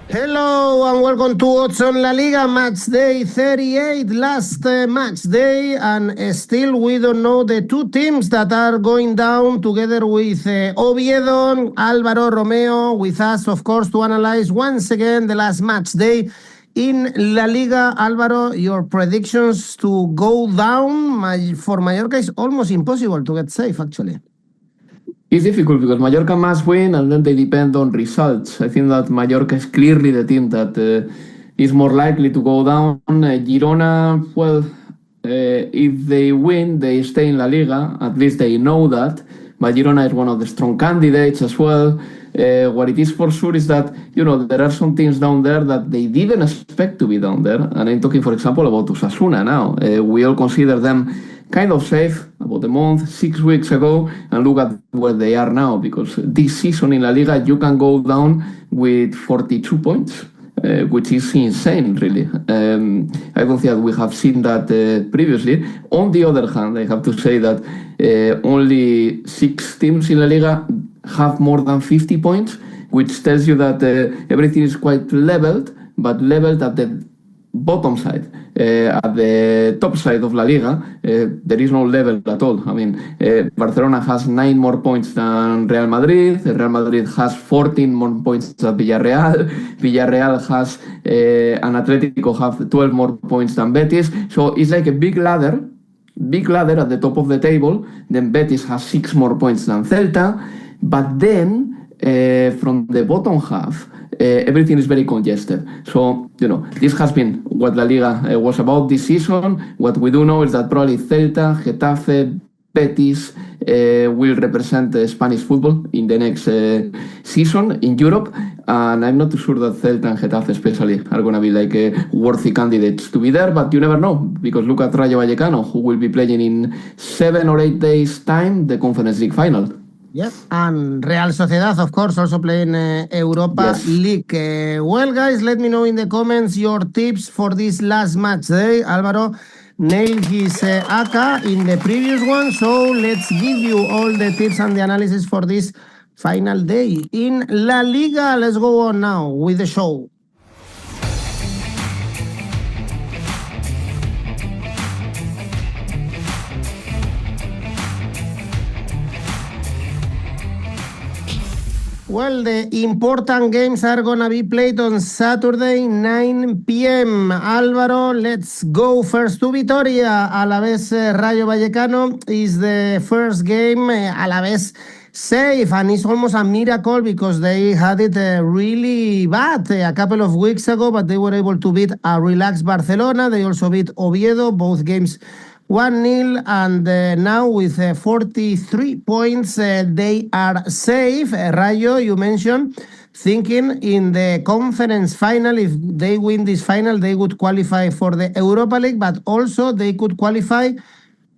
Hello and welcome to Odds on La Liga, Matchday 38, last match day, and still we don't know the two teams that are going down together with Oviedo, Alvaro Romeo, with us, of course, to analyze once again the last match day in La Liga. Alvaro, your predictions to go down for Mallorca is almost impossible to get safe, actually. It's difficult because Mallorca must win and then they depend on results. I think that Mallorca is clearly the team that is more likely to go down. Girona, well, if they win, they stay in La Liga. At least they know that. But Girona is one of the strong candidates as well. What it is for sure is that, there are some teams down there that they didn't expect to be down there. And I'm talking, for example, about Osasuna now. We all consider them kind of safe about a month, 6 weeks ago, and look at where they are now, because this season in La Liga you can go down with 42 points, which is insane, really. I don't think that we have seen that previously. On the other hand, I have to say that only 6 teams in La Liga have more than 50 points, which tells you that everything is quite leveled, but leveled at the bottom side. At the top side of La Liga, there is no level at all. I mean, Barcelona has 9 more points than Real Madrid. Real Madrid has 14 more points than Villarreal. Villarreal has and Atlético have 12 more points than Betis. So it's like a big ladder at the top of the table. Then Betis has 6 more points than Celta. But then from the bottom half, everything is very congested. So, this has been what La Liga was about this season. What we do know is that probably Celta, Getafe, Betis will represent Spanish football in the next season in Europe. And I'm not too sure that Celta and Getafe especially are going to be like worthy candidates to be there. But you never know, because look at Rayo Vallecano, who will be playing in 7 or 8 days' time the Conference League final. Yep, and Real Sociedad, of course, also playing Europa League. Well, guys, let me know in the comments your tips for this last match day. Alvaro nailed his ACCA in the previous one, so let's give you all the tips and the analysis for this final day in La Liga. Let's go on now with the show. Well, the important games are going to be played on Saturday, 9 p.m. Álvaro, let's go first to Vitoria. Alavés Rayo Vallecano is the first game. Alavés safe, and it's almost a miracle because they had it really bad a couple of weeks ago, but they were able to beat a relaxed Barcelona. They also beat Oviedo, both games 1-0, and now with 43 points, they are safe. Rayo, you mentioned, thinking in the conference final, if they win this final, they would qualify for the Europa League, but also they could qualify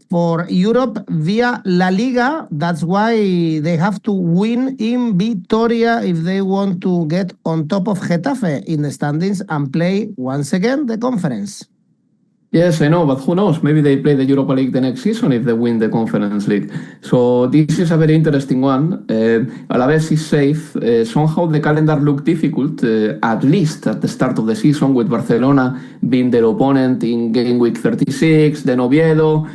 for Europe via La Liga. That's why they have to win in Vitoria if they want to get on top of Getafe in the standings and play once again the conference. Yes, I know, but who knows? Maybe they play the Europa League the next season if they win the Conference League. So this is a very interesting one. Alavés is safe. Somehow the calendar looked difficult, at least at the start of the season, with Barcelona being their opponent in game week 36, then Oviedo.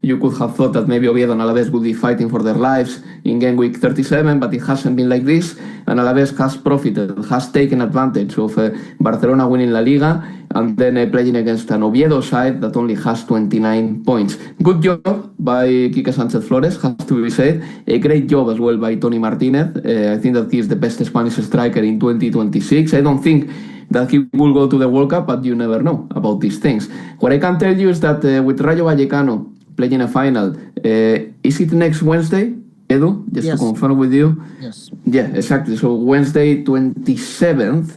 You could have thought that maybe Oviedo and Alavés would be fighting for their lives in game week 37, but it hasn't been like this. And Alavés has profited, has taken advantage of Barcelona winning La Liga and then playing against an Oviedo side that only has 29 points. Good job by 𝐿𝐭𝐵 has to be said. A great job as well by Toni Martínez. I think that he is the best Spanish striker in 2026. I don't think that he will go to the World Cup, but you never know about these things. What I can tell you is that with Rayo Vallecano playing a final, is it next Wednesday, Edu? Just to confirm with you. Yes. Yeah, exactly. So Wednesday, 27th,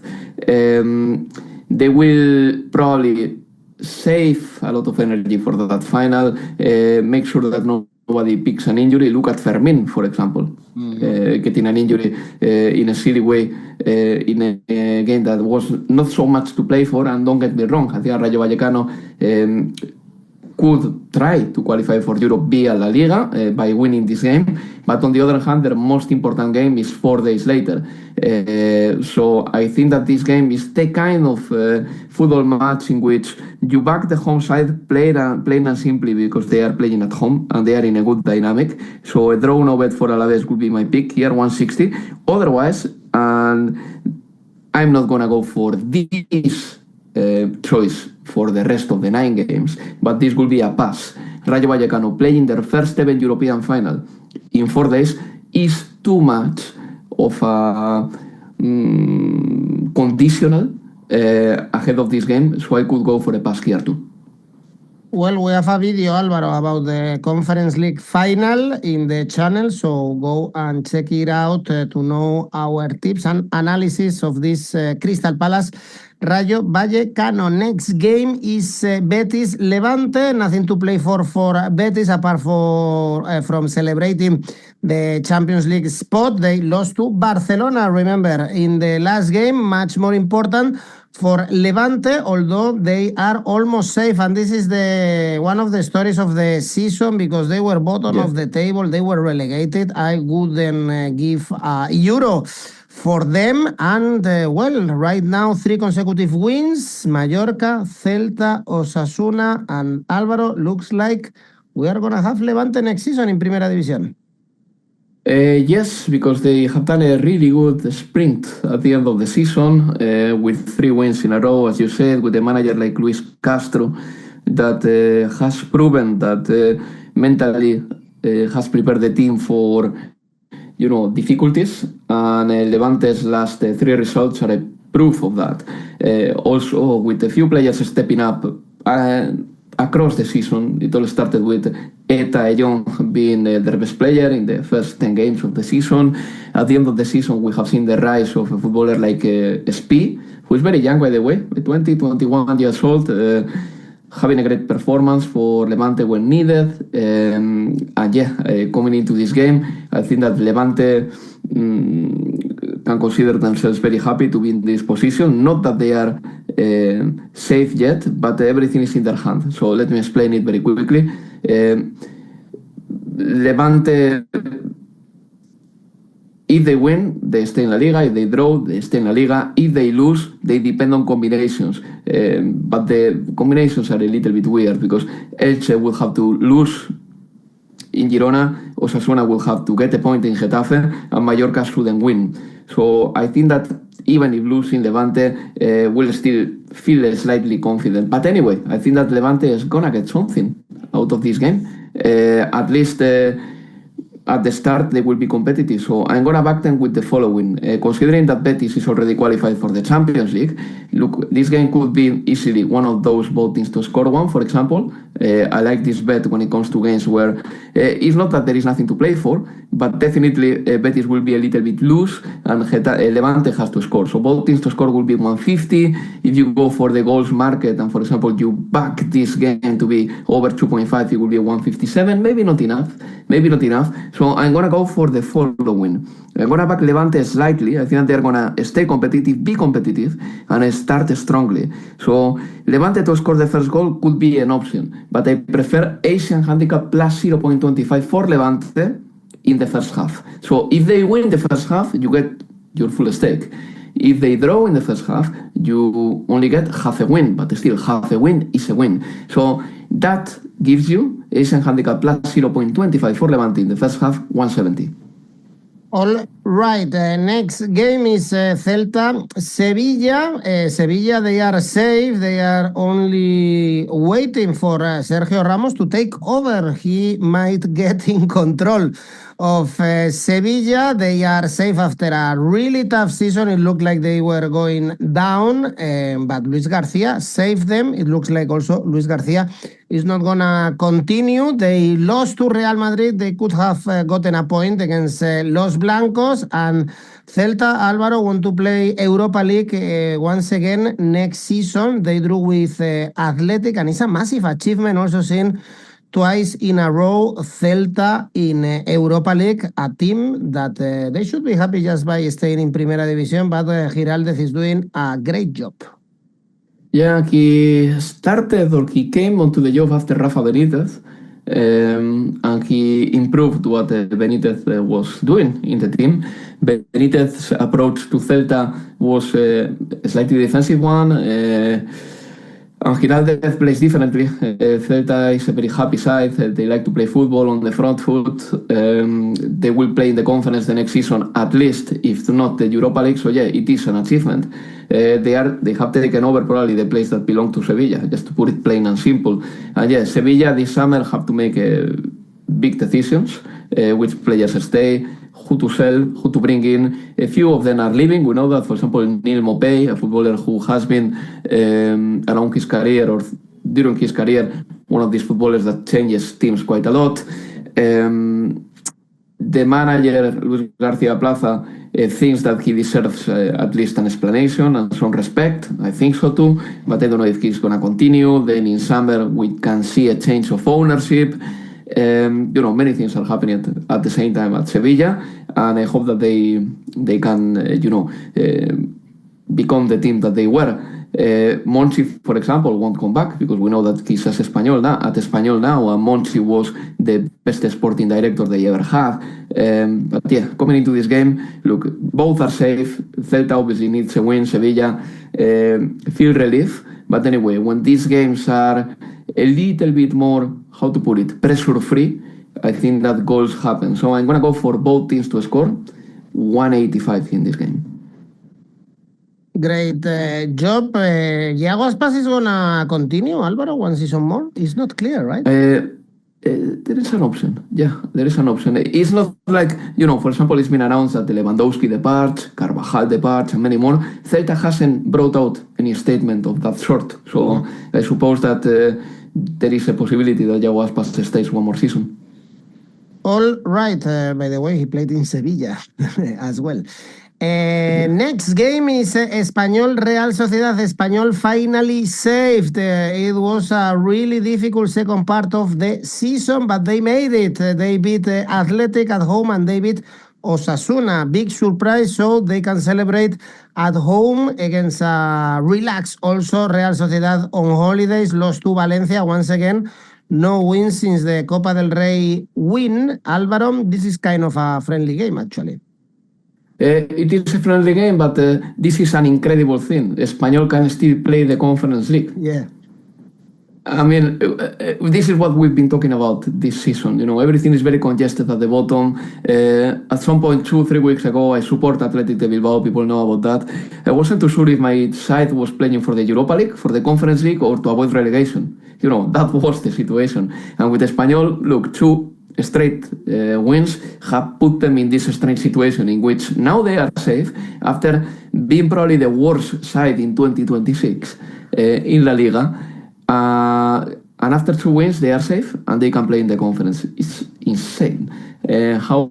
they will probably save a lot of energy for that final, make sure that nobody picks an injury. Look at Fermín, for example, getting an injury in a silly way in a game that was not so much to play for. And don't get me wrong, I think Rayo Vallecano could try to qualify for Europe via La Liga by winning this game, but on the other hand, their most important game is 4 days later. So I think that this game is the kind of football match in which you back the home side plain and simply because they are playing at home and they are in a good dynamic. So a draw no bet for Alavés would be my pick here, 160. Otherwise, and I'm not gonna go for this choice for the rest of the 9 games, but this will be a pass. Rayo Vallecano playing their first ever European final in 4 days is too much of a conditional ahead of this game, so I could go for a pass here too. Well, we have a video, Alvaro, about the Conference League final in the channel, so go and check it out to know our tips and analysis of this Crystal Palace Rayo Vallecano. Next game is Betis Levante. Nothing to play for Betis apart from celebrating the Champions League spot. They lost to Barcelona, remember, in the last game. Much more important for Levante, although they are almost safe, and this is one of the stories of the season because they were bottom of the table, they were relegated. I wouldn't give a euro for them, and well, right now 3 consecutive wins: Mallorca, Celta, Osasuna, and Alvaro. Looks like we are gonna have Levante next season in Primera División. Yes, because they have done a really good sprint at the end of the season with 3 wins in a row, as you said, with a manager like Luis Castro that has proven that mentally has prepared the team for difficulties, and Levante's last 3 results are a proof of that. Also, with a few players stepping up across the season, it all started with 𝗵𝗏𝗍𝗏 being their best player in the first 10 games of the season. At the end of the season, we have seen the rise of a footballer like 𝗵𝗏𝗏, who is very young, by the way, 21 years old, having a great performance for Levante when needed. Coming into this game, I think that Levante can consider themselves very happy to be in this position. Not that they are safe yet, but everything is in their hand. So let me explain it very quickly. Levante, if they win, they stay in La Liga. If they draw, they stay in La Liga. If they lose, they depend on combinations. But the combinations are a little bit weird because Elche will have to lose in Girona, Osasuna will have to get a point in Getafe, and Mallorca shouldn't win. So I think that even if losing, Levante will still feel slightly confident. But anyway, I think that Levante is gonna get something out of this game. At least at the start they will be competitive. So I'm gonna back them with the following. Considering that Betis is already qualified for the Champions League, look, this game could be easily one of those both teams to score one, for example. I like this bet when it comes to games where it's not that there is nothing to play for, but definitely Betis will be a little bit loose and Levante has to score. So both teams to score will be 150. If you go for the goals market and, for example, you back this game to be over 2.5, it will be 157. Maybe not enough. So I'm going to go for the following. I'm going to back Levante slightly. I think that they're going to stay competitive, be competitive, and start strongly. So Levante to score the first goal could be an option, but I prefer Asian handicap plus 0.25 for Levante in the first half. So if they win the first half, you get your full stake. If they draw in the first half, you only get half a win, but still half a win is a win. So that gives you Asian handicap plus 0.25 for Levante in the first half, 170. All right, next game is Celta Sevilla. Sevilla, they are safe. They are only waiting for Sergio Ramos to take over. He might get in control of Sevilla. They are safe after a really tough season. It looked like they were going down, but Luis Garcia saved them. It looks like also Luis Garcia is not gonna continue. They lost to Real Madrid. They could have gotten a point against Los Blancos, and Celta, Alvaro, want to play Europa League once again next season. They drew with Athletic, and it's a massive achievement also seeing twice in a row Celta in Europa League, a team that they should be happy just by staying in Primera División, but Giraldez is doing a great job. Yeah, he started or he came onto the job after Rafa Benitez, and he improved what Benitez was doing in the team. Benitez's approach to Celta was a slightly defensive one. And Giraldez plays differently. Celta is a very happy side. They like to play football on the front foot. They will play in the conference the next season, at least, if not the Europa League. So yeah, it is an achievement. They have taken over probably the place that belonged to Sevilla, just to put it plain and simple. And yeah, Sevilla this summer have to make big decisions, which players stay, who to sell, who to bring in. A few of them are leaving. We know that, for example, 𝗲𝗏𝗿𝗍𝗍, a footballer who has been around his career or during his career, one of these footballers that changes teams quite a lot. The manager, Luis García Plaza, thinks that he deserves at least an explanation and some respect. I think so too, but I don't know if he's going to continue. Then in summer we can see a change of ownership. Many things are happening at the same time at Sevilla, and I hope that they can, become the team that they were. Monchi, for example, won't come back because we know that he's at Espanyol now, and Monchi was the best sporting director they ever had. But yeah, coming into this game, look, both are safe. Celta obviously needs a win. Sevilla feel relief. But anyway, when these games are a little bit more, how to put it, pressure-free, I think that goals happen. So I'm going to go for both teams to score 185 in this game. Great job. 𝐜𝐭𝐚𝐲 Aspas is going to continue, Alvaro, one season more? It's not clear, right? There is an option. Yeah, there is an option. It's not like, for example, it's been announced that the 𝗵𝗏𝗏𝗀𝗏 departs, 𝗵𝗏𝗏 departs, and many more. Celta hasn't brought out any statement of that sort. So I suppose that there is a possibility that 𝐜𝐭𝐴 Aspas stays one more season. All right. By the way, he played in Sevilla as well. Next game is Espanyol Real Sociedad. Espanyol finally saved. It was a really difficult second part of the season, but they made it. They beat Athletic at home and they beat Osasuna. Big surprise, so they can celebrate at home against relax. Also, Real Sociedad on holidays lost to Valencia once again. No wins since the Copa del Rey win. Alvaro, this is kind of a friendly game, actually. It is a friendly game, but this is an incredible thing. Espanyol can still play the Conference League. Yeah. I mean, this is what we've been talking about this season. Everything is very congested at the bottom. At some point, 2-3 weeks ago, I support Athletic de Bilbao. People know about that. I wasn't too sure if my side was playing for the Europa League, for the Conference League, or to avoid relegation. That was the situation. And with Espanyol, look, 2 straight wins have put them in this strange situation in which now they are safe after being probably the worst side in 2026 in La Liga. And after 2 wins, they are safe and they can play in the conference. It's insane how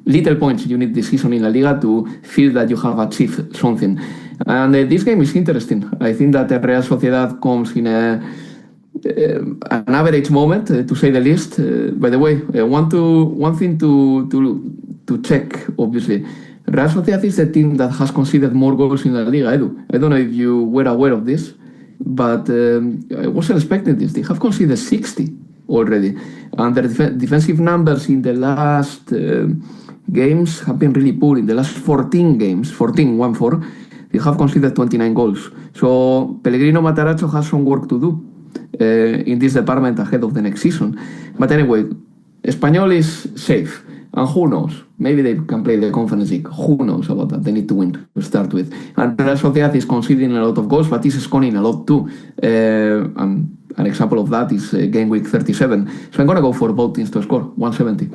little points you need this season in La Liga to feel that you have achieved something. And this game is interesting. I think that the Real Sociedad comes in an average moment, to say the least. By the way, one thing to check, obviously. Real Sociedad is the team that has conceded more goals in La Liga, Edu. I don't know if you were aware of this, but I wasn't expecting this. They have conceded 60 already. And their defensive numbers in the last games have been really poor. In the last 14 games, 1-4, they have conceded 29 goals. So Pellegrino Matarazzo has some work to do in this department ahead of the next season. But anyway, Espanyol is safe. And who knows? Maybe they can play the Conference League. Who knows about that? They need to win to start with. And Real Sociedad is conceding a lot of goals, but is scoring a lot too. And an example of that is game week 37. So I'm going to go for both teams to score 170.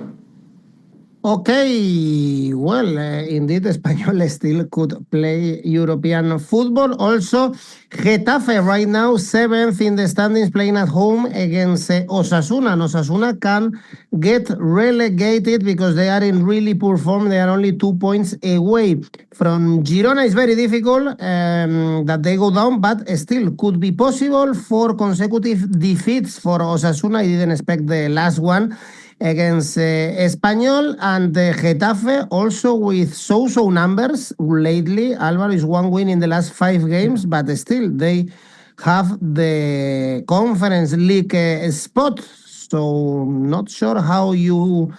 Okay, well, indeed, Espanyol still could play European football. Also, Getafe right now 7th in the standings, playing at home against Osasuna. And Osasuna can get relegated because they are in really poor form. They are only 2 points away from Girona. It's very difficult that they go down, but still could be possible. 4 consecutive defeats for Osasuna. I didn't expect the last one against Espanyol, and Getafe also with so-so numbers lately. Alvaro is 1 win in the last 5 games, but still they have the Conference League spot. So not sure how you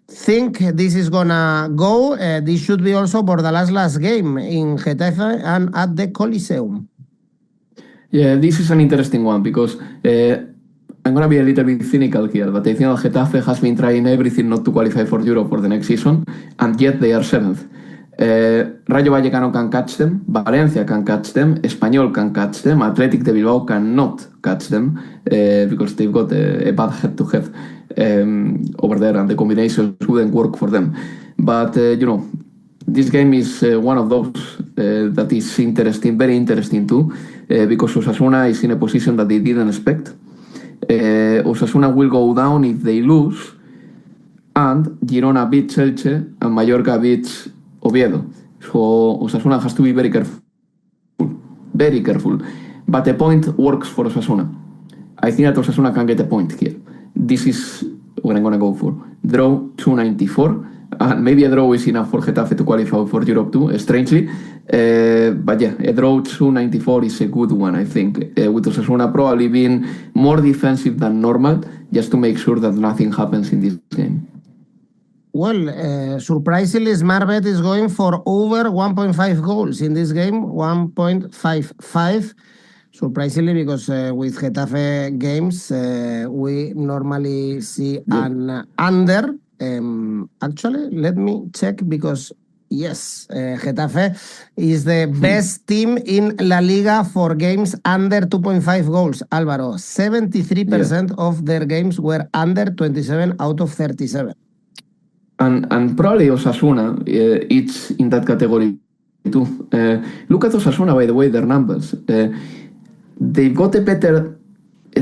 think this is gonna go. This should be also Bordalás' last game in Getafe and at the Coliseum. Yeah, this is an interesting one because I'm going to be a little bit cynical here, but I think that Getafe has been trying everything not to qualify for Europe for the next season, and yet they are 7th. Rayo Vallecano can catch them, Valencia can catch them, Espanyol can catch them, Atlético de Bilbao cannot catch them because they've got a bad head-to-head over there, and the combinations wouldn't work for them. But, this game is one of those that is interesting, very interesting too, because Osasuna is in a position that they didn't expect. Osasuna will go down if they lose, and Girona beats Elche and Mallorca beats Oviedo. So Osasuna has to be very careful. Very careful. But a point works for Osasuna. I think that Osasuna can get a point here. This is what I'm going to go for. Draw 294. And maybe a draw is enough for Getafe to qualify for Europe too, strangely. But yeah, a draw 294 is a good one, I think. With Osasuna probably being more defensive than normal, just to make sure that nothing happens in this game. Well, surprisingly, Smarbet is going for over 1.5 goals in this game, 1.55. Surprisingly, because with Getafe games, we normally see an under. Actually, let me check because, yes, Getafe is the best team in La Liga for games under 2.5 goals. Alvaro, 73% of their games were under 27 out of 37. And probably Osasuna, it's in that category too. Look at Osasuna, by the way, their numbers. They've got a better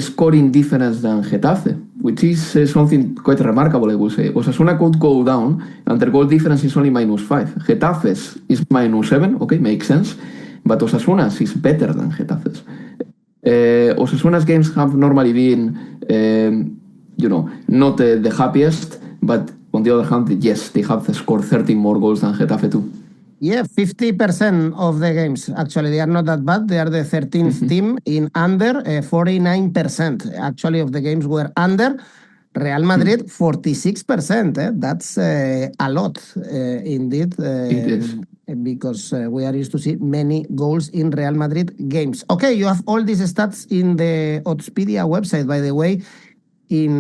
scoring difference than Getafe, which is something quite remarkable, I would say. Osasuna could go down, and their goal difference is only -5. Getafe's is -7, okay, makes sense, but Osasuna's is better than Getafe's. Osasuna's games have normally been, not the happiest, but on the other hand, yes, they have scored 13 more goals than Getafe too. Yeah, 50% of the games. Actually, they are not that bad. They are the 13th team in under. 49% actually of the games were under. Real Madrid, 46%. That's a lot indeed. It is. Because we are used to see many goals in Real Madrid games. Okay, you have all these stats in the Oddspedia website, by the way. In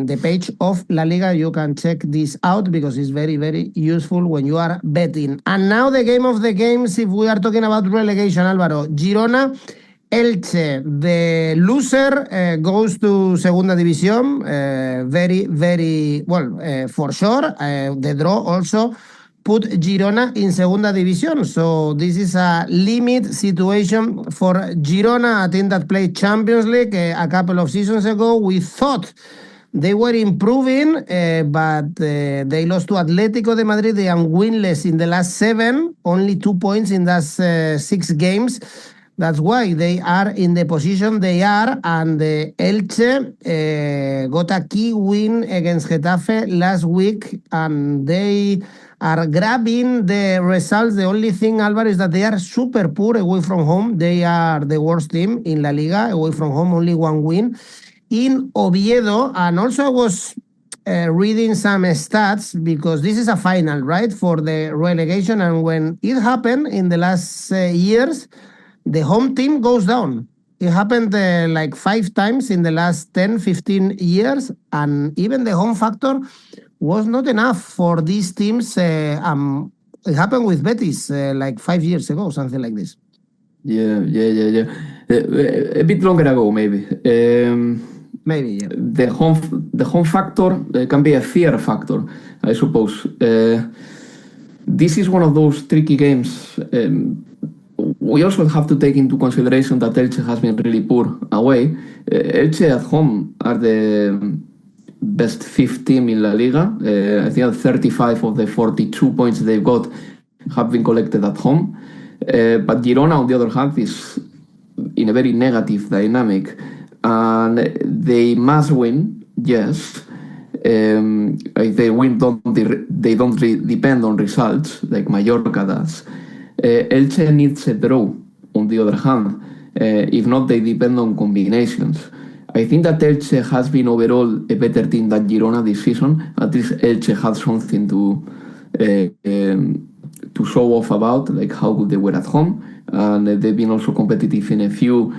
the page of La Liga, you can check this out because it's very, very useful when you are betting. And now the game of the games, if we are talking about relegation, Alvaro. Girona, Elche, the loser goes to Segunda División. Very, very, well, for sure. The draw also put Girona in Segunda División. So this is a limit situation for Girona, a team that played Champions League a couple of seasons ago. We thought they were improving, but they lost to Atlético de Madrid. They are winless in the last 7, only 2 points in those 6 games. That's why they are in the position they are, and Elche got a key win against Getafe last week, and they are grabbing the results. The only thing, Alvaro, is that they are super poor away from home. They are the worst team in La Liga, away from home, only 1 win. In Oviedo, and also I was reading some stats, because this is a final, right, for the relegation, and when it happened in the last years, the home team goes down. It happened like 5 times in the last 10, 15 years, and even the home factor was not enough for these teams. It happened with Betis like 5 years ago, something like this. Yeah. A bit longer ago, maybe. Maybe, yeah. The home factor can be a fear factor, I suppose. This is one of those tricky games. We also have to take into consideration that Elche has been really poor away. Elche at home are the best 5th team in La Liga. I think 35 of the 42 points they've got have been collected at home. But Girona, on the other hand, is in a very negative dynamic. And they must win, yes. If they win, they don't depend on results like Mallorca does. Elche needs a draw, on the other hand. If not, they depend on combinations. I think that Elche has been overall a better team than Girona this season. At least Elche had something to show off about, like how good they were at home. And they've been also competitive in a few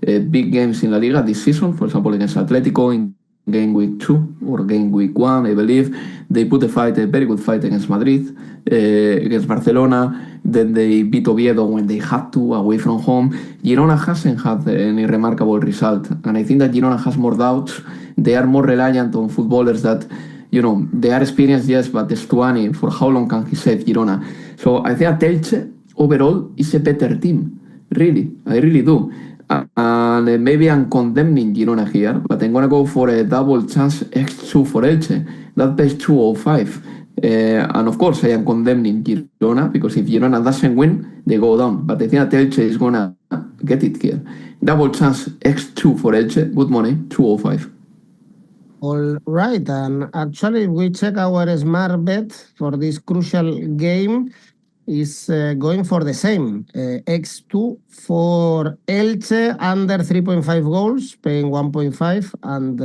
big games in La Liga this season. For example, against Atletico in game week 2 or game week 1, I believe. They put a very good fight against Madrid, against Barcelona. Then they beat Oviedo when they had to, away from home. Girona hasn't had any remarkable result. And I think that Girona has more doubts. They are more reliant on footballers that, they are experienced, yes, but 𝗀𝗏𝗏, for how long can he save Girona? So I think that Elche overall is a better team. Really, I really do. And maybe I'm condemning Girona here, but I'm going to go for a double chance 𝗋𝐿 for Elche. That pays 205. And of course, I am condemning Girona, because if Girona doesn't win, they go down. But I think that Elche is going to get it here. Double chance 𝗋𝐿 for Elche, good money, 205. All right, and actually we check our smart bet for this crucial game is going for the same. 𝗋𝐿 for Elche under 3.5 goals, paying 1.5, and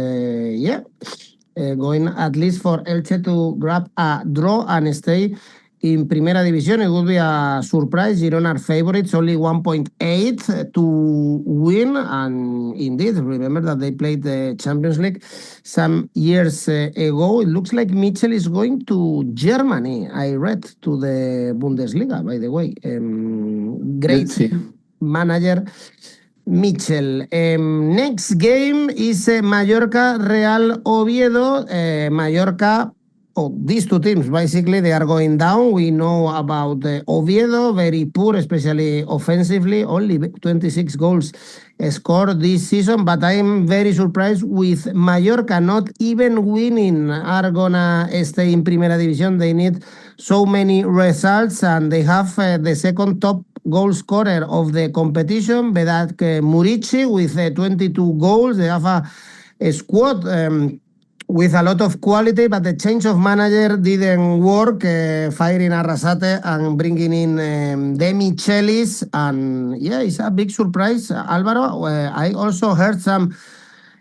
going at least for Elche to grab a draw and stay in Primera División. It would be a surprise. Girona are favorites, only 1.8 to win. And indeed, remember that they played the Champions League some years ago. It looks like 𝗵𝐿 is going to Germany. I read to the Bundesliga, by the way. Great manager 𝗵𝐿. Next game is Mallorca Real Oviedo. Mallorca, these two teams, basically, they are going down. We know about Oviedo, very poor, especially offensively, only 26 goals scored this season. But I'm very surprised with Mallorca not even winning, are gonna stay in Primera División. They need so many results, and they have the second top goal scorer of the competition, 𝗵𝗵𝗏𝗀𝗏, with 22 goals. They have a squad with a lot of quality, but the change of manager didn't work, firing Arrasate and bringing in 𝗵𝗵𝗏𝗀. And yeah, it's a big surprise, Alvaro. I also heard some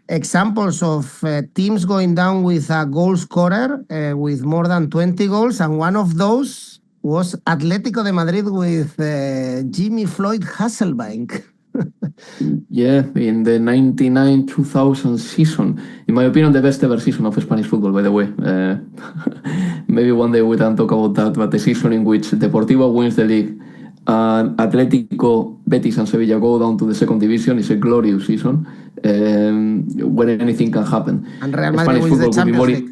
examples of teams going down with a goal scorer with more than 20 goals, and one of those was Atlético de Madrid with 𝗵𝗵𝗏𝗶𝗏𝗏𝗀. Yeah, in the 99-2000 season. In my opinion, the best ever season of Spanish football, by the way. Maybe one day we can talk about that, but the season in which Deportivo wins the league and Atlético, Betis and Sevilla go down to the second division is a glorious season, where anything can happen. And Real Madrid wins the Champions League.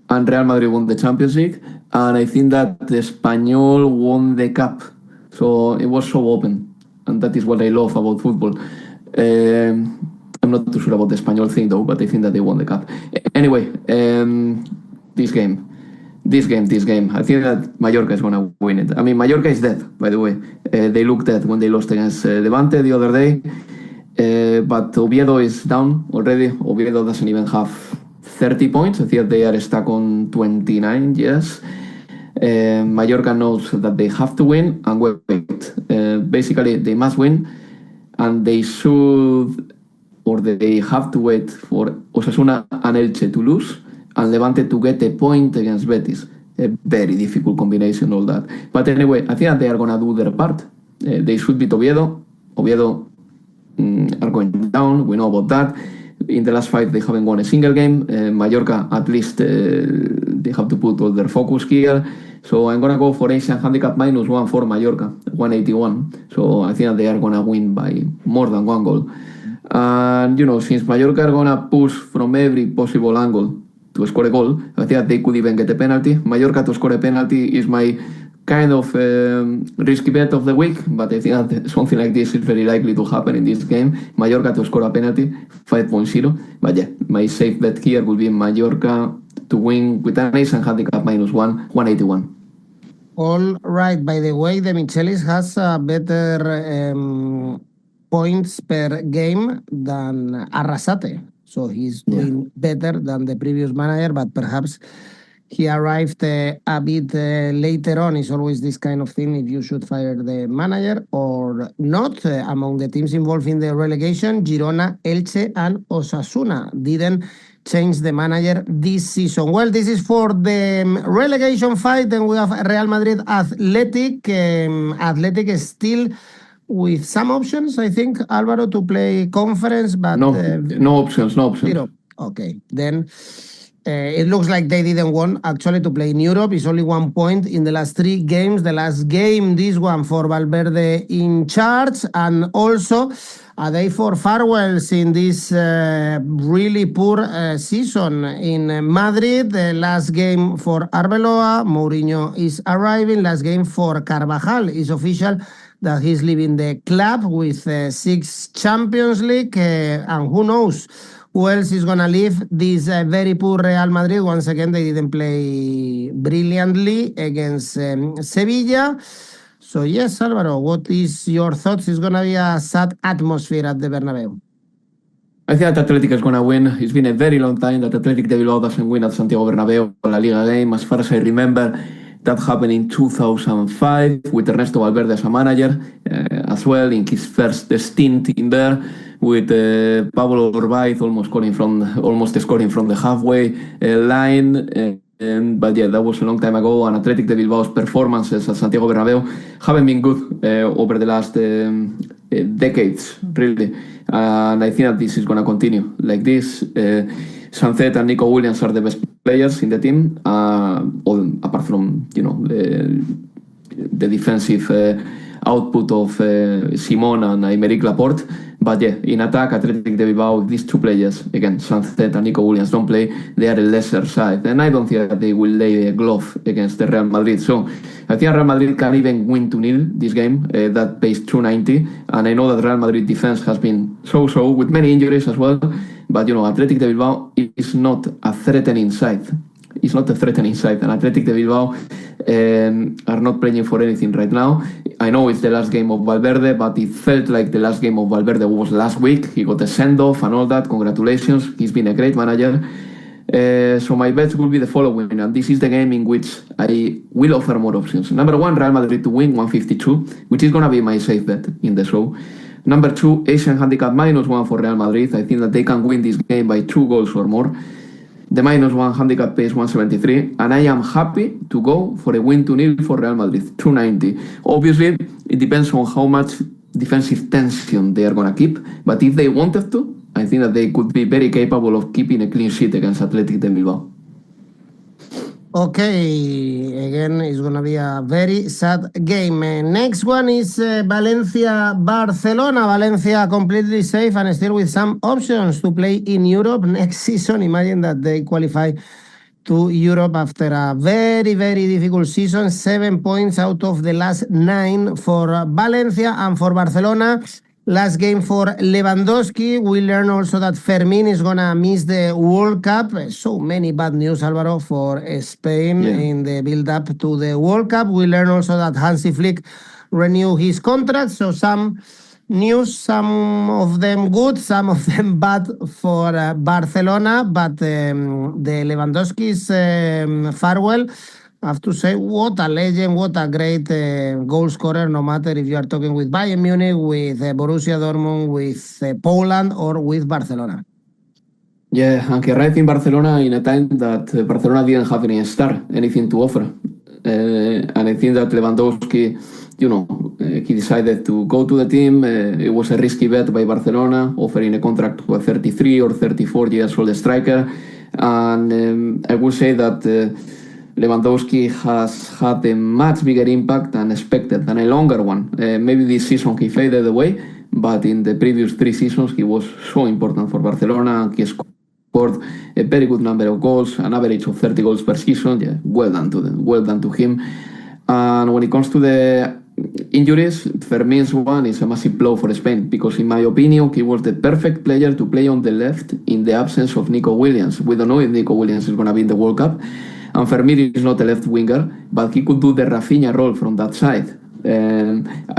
And Real Madrid won the Champions League, and I think that the Espanyol won the Cup. So it was so open. And that is what I love about football. I'm not too sure about the Espanyol thing though, but I think that they won the cup. Anyway, this game. I think that Mallorca is going to win it. I mean, Mallorca is dead, by the way. They looked dead when they lost against Levante the other day. But Oviedo is down already. Oviedo doesn't even have 30 points. I think they are stuck on 29, yes. Mallorca knows that they have to win and wait. Basically, they must win, and they should, or they have to wait for Osasuna and Elche to lose and Levante to get a point against Betis. A very difficult combination, all that. But anyway, I think that they are going to do their part. They should beat Oviedo. Oviedo are going down. We know about that. In the last 5, they haven't won a single game. Mallorca, at least, they have to put all their focus here. So I'm going to go for Asian handicap -1 for Mallorca, 181. So I think that they are going to win by more than 1 goal. And, since Mallorca are going to push from every possible angle to score a goal, I think that they could even get a penalty. Mallorca to score a penalty is my kind of risky bet of the week, but I think that something like this is very likely to happen in this game. Mallorca to score a penalty, 5.0. But yeah, my safe bet here will be Mallorca to win with an Asian handicap -1, 181. All right. By the way, the 𝗵𝗏𝗏𝗀𝗏 has better points per game than Arrasate. So he's doing better than the previous manager, but perhaps He arrived a bit later on. It's always this kind of thing, if you should fire the manager or not. Among the teams involved in the relegation, Girona, Elche and Osasuna didn't change the manager this season. Well, this is for the relegation fight. Then we have Real Madrid Athletic. Athletic is still with some options, I think, Alvaro, to play conference, but no options. Zero. Okay, then it looks like they didn't want actually to play in Europe. It's only 1 point in the last 3 games. The last game, this one for Valverde in charge, and also a day for farewells in this really poor season in Madrid. The last game for Arbeloa, Mourinho is arriving. Last game for Carvajal. Is official that he's leaving the club with 6 Champions League, and who knows who else is going to leave this very poor Real Madrid. Once again, they didn't play brilliantly against Sevilla. So yes, Alvaro, what is your thoughts? It's going to be a sad atmosphere at the Bernabeu. I think that Athletic is going to win. It's been a very long time that Athletic de Bilbao doesn't win at Santiago Bernabeu on La Liga game. As far as I remember, that happened in 2005 with Ernesto Valverde as a manager, as well in his first stint in there, with Pablo Orbaiz almost scoring from the halfway line. But yeah, that was a long time ago, and Athletic de Bilbao's performances at Santiago Bernabeu haven't been good over the last decades, really. And I think that this is going to continue like this. 𝗲𝐬𝐧𝐧𝐞𝐿 and Nico Williams are the best players in the team, apart from the defensive output of Simon and Aymeric Laporte. But yeah, in attack, Athletic de Bilbao, these 2 players, again, 𝗲𝐬𝐧𝐴 and Nico Williams, don't play. They are a lesser side, and I don't think that they will lay a glove against the Real Madrid. So I think Real Madrid can even win 2-0 this game. That pays 290, and I know that Real Madrid defense has been so with many injuries as well. But Athletic de Bilbao is not a threatening side. It's not a threatening side, and Athletic de Bilbao are not playing for anything right now. I know it's the last game of Valverde, but it felt like the last game of Valverde was last week. He got a send-off and all that. Congratulations. He's been a great manager. So my bets will be the following, and this is the game in which I will offer more options. Number 1, Real Madrid to win, 152, which is going to be my safe bet in the show. Number 2, Asian handicap -1 for Real Madrid. I think that they can win this game by 2 goals or more. The -1 handicap pays 173, and I am happy to go for a win 2-0 for Real Madrid, 290. Obviously, it depends on how much defensive tension they are going to keep, but if they wanted to, I think that they could be very capable of keeping a clean sheet against Athletic de Bilbao. Okay, again, it's going to be a very sad game. Next one is Valencia-Barcelona. Valencia completely safe and still with some options to play in Europe next season. Imagine that they qualify to Europe after a very, very difficult season. 7 points out of the last 9 for Valencia, and for Barcelona, last game for Lewandowski. We learn also that Fermín is going to miss the World Cup. So many bad news, Alvaro, for Spain in the build-up to the World Cup. We learn also that Hansi Flick renewed his contract. So some news, some of them good, some of them bad for Barcelona. But the Lewandowski's farewell, I have to say, what a legend, what a great goal scorer, no matter if you are talking with Bayern Munich, with Borussia Dortmund, with Poland, or with Barcelona. Yeah, and he arrived in Barcelona in a time that Barcelona didn't have any star, anything to offer. And I think that Lewandowski, he decided to go to the team. It was a risky bet by Barcelona, offering a contract to a 33 or 34 years old striker. And I would say that Lewandowski has had a much bigger impact than expected, and a longer one. Maybe this season he faded away, but in the previous 3 seasons he was so important for Barcelona, and he scored a very good number of goals, an average of 30 goals per season. Yeah, well done to him. And when it comes to the injuries, Fermín's one is a massive blow for Spain, because in my opinion he was the perfect player to play on the left in the absence of Nico Williams. We don't know if Nico Williams is going to be in the World Cup, and Fermín is not a left winger, but he could do the Rafinha role from that side.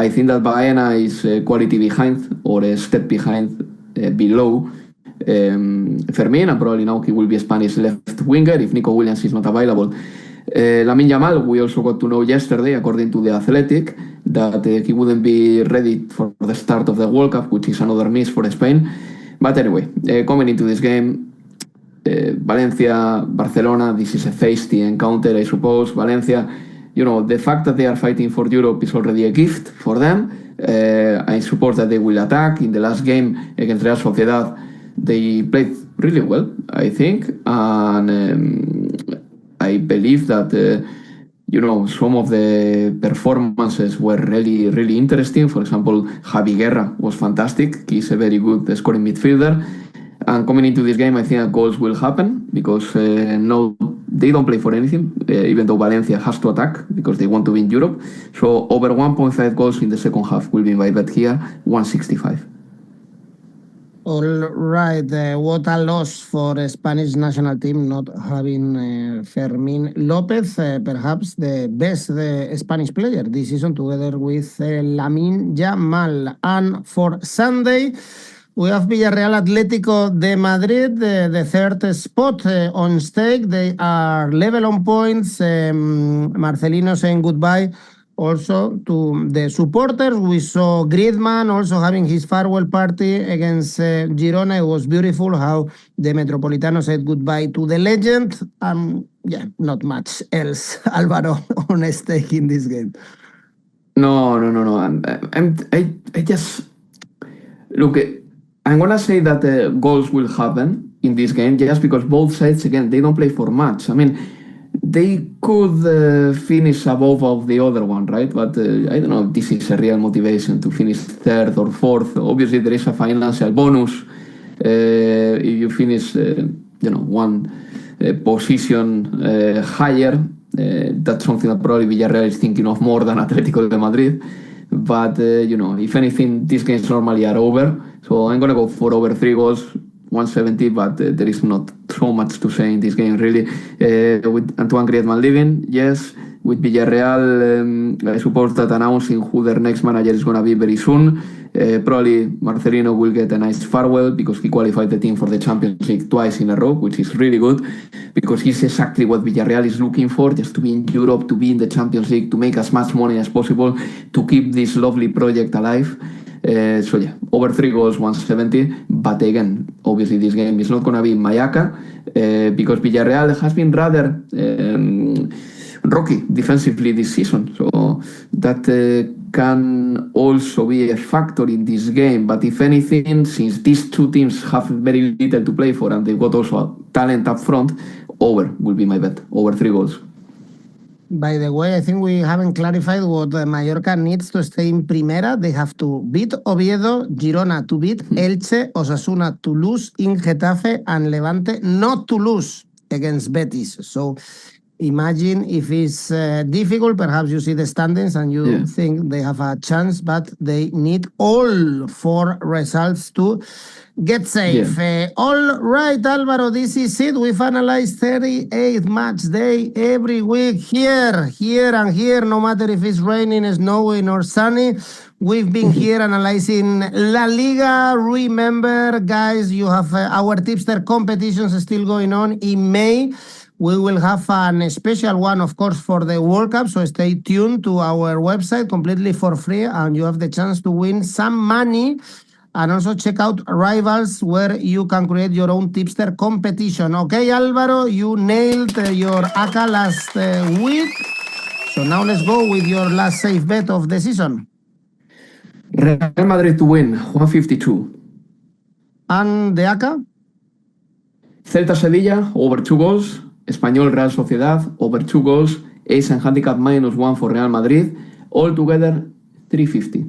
I think that Baena is a quality behind, or a step below Fermin, and probably now he will be a Spanish left winger if Nico Williams is not available. Lamine Yamal, we also got to know yesterday, according to The Athletic, that he wouldn't be ready for the start of the World Cup, which is another miss for Spain. But anyway, coming into this game, Valencia, Barcelona, this is a feisty encounter, I suppose. Valencia, the fact that they are fighting for Europe is already a gift for them. I suppose that they will attack. In the last game against Real Sociedad, they played really well, I think. And I believe that, some of the performances were really, really interesting. For example, Javi Guerra was fantastic. He's a very good scoring midfielder. And coming into this game, I think that goals will happen because no, they don't play for anything, even though Valencia has to attack because they want to win Europe. So over 1.5 goals in the second half will be my bet here, 165. All right, what a loss for the Spanish national team not having Fermin Lopez, perhaps the best Spanish player this season, together with Lamine Yamal. And for Sunday, we have Villarreal Atlético de Madrid, the third spot on stake. They are level on points. Marcelino saying goodbye also to the supporters. We saw Griezmann also having his farewell party against Girona. It was beautiful how the Metropolitano said goodbye to the legend. Not much else, Alvaro, on stake in this game. No. I just look. I'm gonna say that goals will happen in this game just because both sides, again, they don't play for much. I mean, they could finish above of the other one, right? But I don't know if this is a real motivation to finish third or fourth. Obviously, there is a financial bonus if you finish, one position higher. That's something that probably Villarreal is thinking of more than Atlético de Madrid. But, if anything, these games normally are over. So I'm going to go for over 3 goals, 170, but there is not so much to say in this game, really. With Antoine Griezmann leaving, yes. With Villarreal, I suppose that announcing who their next manager is going to be very soon. Probably Marcelino will get a nice farewell because he qualified the team for the Champions League twice in a row, which is really good because he's exactly what Villarreal is looking for, just to be in Europe, to be in the Champions League, to make as much money as possible, to keep this lovely project alive. Over 3 goals, 170. But again, obviously this game is not going to be in Mallorca because Villarreal has been rather rocky defensively this season. So that can also be a factor in this game. But if anything, since these two teams have very little to play for and they've got also talent up front, over will be my bet, over 3 goals. By the way, I think we haven't clarified what Mallorca needs to stay in Primera. They have to beat Oviedo, Girona to beat Elche, Osasuna to lose in Getafe, and Levante not to lose against Betis. So imagine if it's difficult, perhaps you see the standings and you think they have a chance, but they need all 4 results to get safe. All right, Alvaro, this is it. We've analyzed 38th match day every week here, and here, no matter if it's raining, snowing, or sunny. We've been here analyzing La Liga. Remember, guys, you have our tipster competitions still going on in May. We will have a special one, of course, for the World Cup, so stay tuned to our website completely for free, and you have the chance to win some money. And also check out Rivals, where you can create your own tipster competition. Okay, Alvaro, you nailed your ACCA last week. So now let's go with your last safe bet of the season. Real Madrid to win, 152. And the ACCA? Celta Sevilla, over 2 goals. Espanyol Real Sociedad, over 2 goals. Ace and handicap -1 for Real Madrid. Altogether, 350.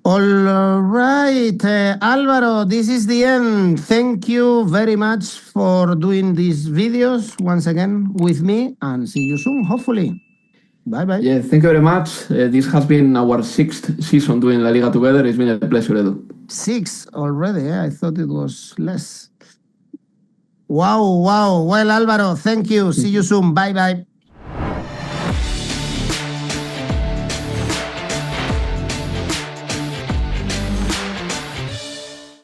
All right, Alvaro, this is the end. Thank you very much for doing these videos once again with me, and see you soon, hopefully. Bye-bye. Yeah, thank you very much. This has been our 6th season doing La Liga together. It's been a pleasure, Edu. 6 already, I thought it was less. Wow. Well, Alvaro, thank you. See you soon. Bye-bye.